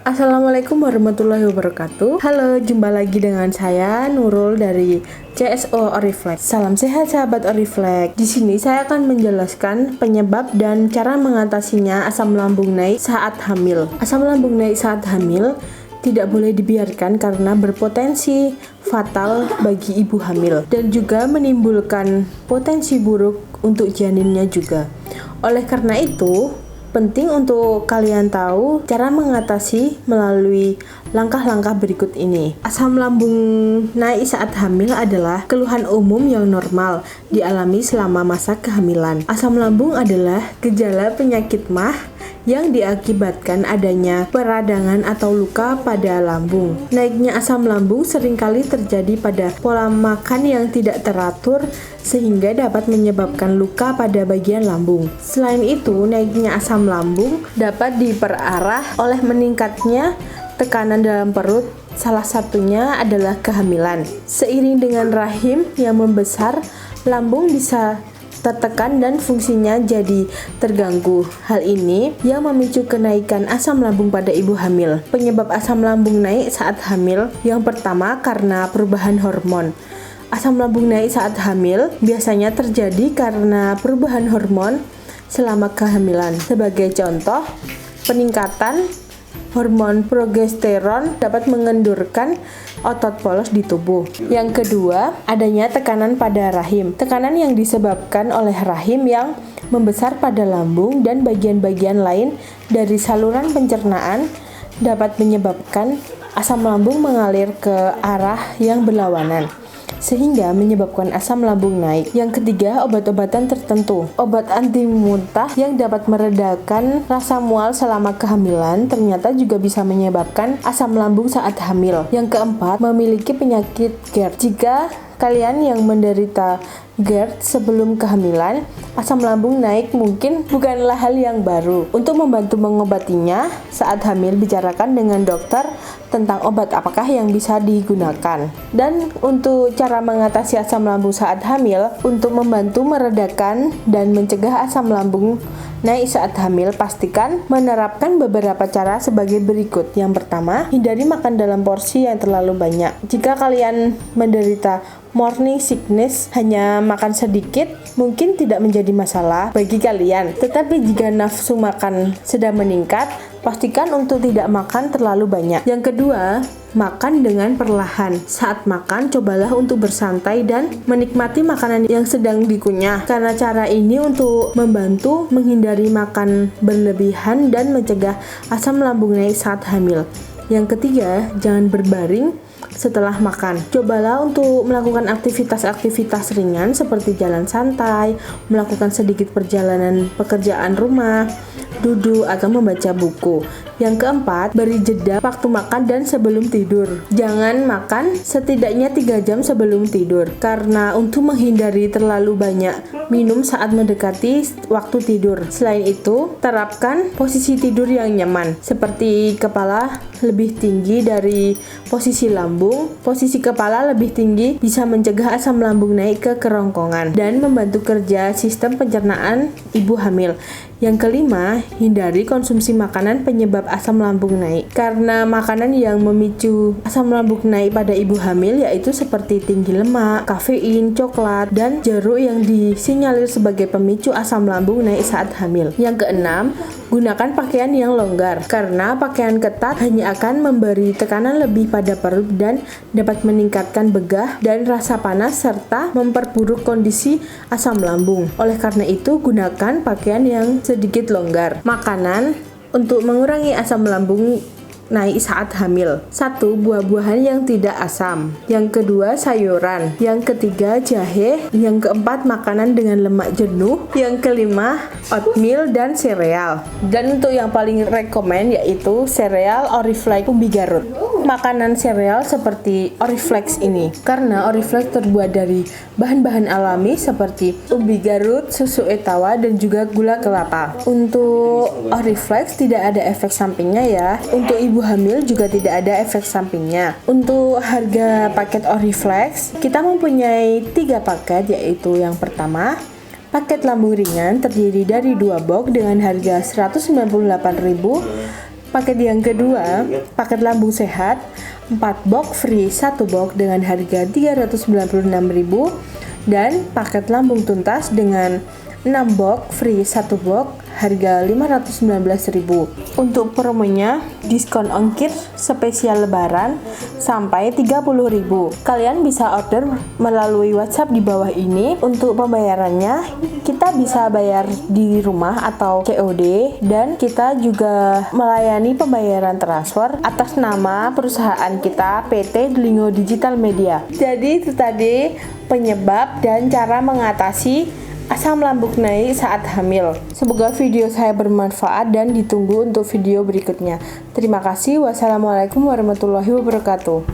Assalamualaikum warahmatullahi wabarakatuh. Halo, jumpa lagi dengan saya Nurul dari CSO Oriflek. Salam sehat sahabat Oriflek. Di sini saya akan menjelaskan penyebab dan cara mengatasinya asam lambung naik saat hamil. Asam lambung naik saat hamil tidak boleh dibiarkan karena berpotensi fatal bagi ibu hamil dan juga menimbulkan potensi buruk untuk janinnya juga. Oleh karena itu, penting untuk kalian tahu cara mengatasi melalui langkah-langkah berikut ini. Asam lambung naik saat hamil adalah keluhan umum yang normal dialami selama masa kehamilan. Asam lambung adalah gejala penyakit MAH yang diakibatkan adanya peradangan atau luka pada lambung. Naiknya asam lambung seringkali terjadi pada pola makan yang tidak teratur sehingga dapat menyebabkan luka pada bagian lambung. Selain itu, naiknya asam lambung dapat diperarah oleh meningkatnya tekanan dalam perut. Salah satunya adalah kehamilan. Seiring dengan rahim yang membesar, lambung bisa tertekan dan fungsinya jadi terganggu. Hal ini yang memicu kenaikan asam lambung pada ibu hamil. Penyebab asam lambung naik saat hamil yang pertama karena perubahan hormon. Asam lambung naik saat hamil biasanya terjadi karena perubahan hormon selama kehamilan. Sebagai contoh, peningkatan hormon progesteron dapat mengendurkan otot polos di tubuh. Yang kedua, adanya tekanan pada rahim. Tekanan yang disebabkan oleh rahim yang membesar pada lambung dan bagian-bagian lain dari saluran pencernaan dapat menyebabkan asam lambung mengalir ke arah yang berlawanan, sehingga menyebabkan asam lambung naik. Yang ketiga, obat-obatan tertentu. Obat anti muntah yang dapat meredakan rasa mual selama kehamilan ternyata juga bisa menyebabkan asam lambung saat hamil. Yang keempat, memiliki penyakit GERD. Jika kalian yang menderita GERD sebelum kehamilan, asam lambung naik mungkin bukanlah hal yang baru. Untuk membantu mengobatinya saat hamil, bicarakan dengan dokter tentang obat apakah yang bisa digunakan. Dan untuk cara mengatasi asam lambung saat hamil, untuk membantu meredakan dan mencegah asam lambung naik saat hamil, pastikan menerapkan beberapa cara sebagai berikut. Yang pertama, hindari makan dalam porsi yang terlalu banyak. Jika kalian menderita morning sickness, hanya makan sedikit mungkin tidak menjadi masalah bagi kalian. Tetapi jika nafsu makan sedang meningkat, pastikan untuk tidak makan terlalu banyak. Yang kedua, makan dengan perlahan. Saat makan, cobalah untuk bersantai dan menikmati makanan yang sedang dikunyah. Karena cara ini untuk membantu menghindari makan berlebihan dan mencegah asam lambung naik saat hamil. Yang ketiga, jangan berbaring setelah makan. Cobalah untuk melakukan aktivitas-aktivitas ringan seperti jalan santai, melakukan sedikit perjalanan pekerjaan rumah, duduk atau membaca buku. Yang keempat, beri jeda waktu makan dan sebelum tidur. Jangan makan setidaknya 3 jam sebelum tidur, karena untuk menghindari terlalu banyak minum saat mendekati waktu tidur. Selain itu, terapkan posisi tidur yang nyaman, seperti kepala lebih tinggi dari posisi lambung. Posisi kepala lebih tinggi bisa mencegah asam lambung naik ke kerongkongan dan membantu kerja sistem pencernaan ibu hamil. Yang kelima, hindari konsumsi makanan penyebab asam lambung naik. Karena makanan yang memicu asam lambung naik pada ibu hamil yaitu seperti tinggi lemak, kafein, coklat, dan jeruk yang disinyalir sebagai pemicu asam lambung naik saat hamil. Yang keenam, gunakan pakaian yang longgar. Karena pakaian ketat hanya akan memberi tekanan lebih pada perut dan dapat meningkatkan begah dan rasa panas serta memperburuk kondisi asam lambung. Oleh karena itu, gunakan pakaian yang sedikit longgar. Makanan untuk mengurangi asam lambung naik saat hamil. 1. Buah-buahan yang tidak asam. Yang kedua, sayuran. Yang ketiga, jahe. Yang keempat, makanan dengan lemak jenuh. Yang kelima, oatmeal dan sereal. Dan untuk yang paling rekomen yaitu sereal Oriflek umbi Garut. Makanan sereal seperti Oriflek ini, karena Oriflek terbuat dari bahan-bahan alami seperti umbi Garut, susu etawa, dan juga gula kelapa. Untuk Oriflek tidak ada efek sampingnya ya. Untuk ibu hamil juga tidak ada efek sampingnya. Untuk harga paket Oriflek, kita mempunyai 3 paket, yaitu yang pertama, paket lambung ringan terdiri dari 2 box dengan harga 198.000. Paket yang kedua, paket lambung sehat 4 box free 1 box dengan harga 396.000, dan paket lambung tuntas dengan 6 box free 1 box harga 519.000. Untuk promonya, diskon ongkir spesial lebaran sampai 30.000. Kalian bisa order melalui WhatsApp di bawah ini. Untuk pembayarannya, kita bisa bayar di rumah atau COD, dan kita juga melayani pembayaran transfer atas nama perusahaan kita, PT Delingo Digital Media. Jadi itu tadi penyebab dan cara mengatasi asam lambung naik saat hamil. Semoga video saya bermanfaat dan ditunggu untuk video berikutnya. Terima kasih. Wassalamualaikum warahmatullahi wabarakatuh.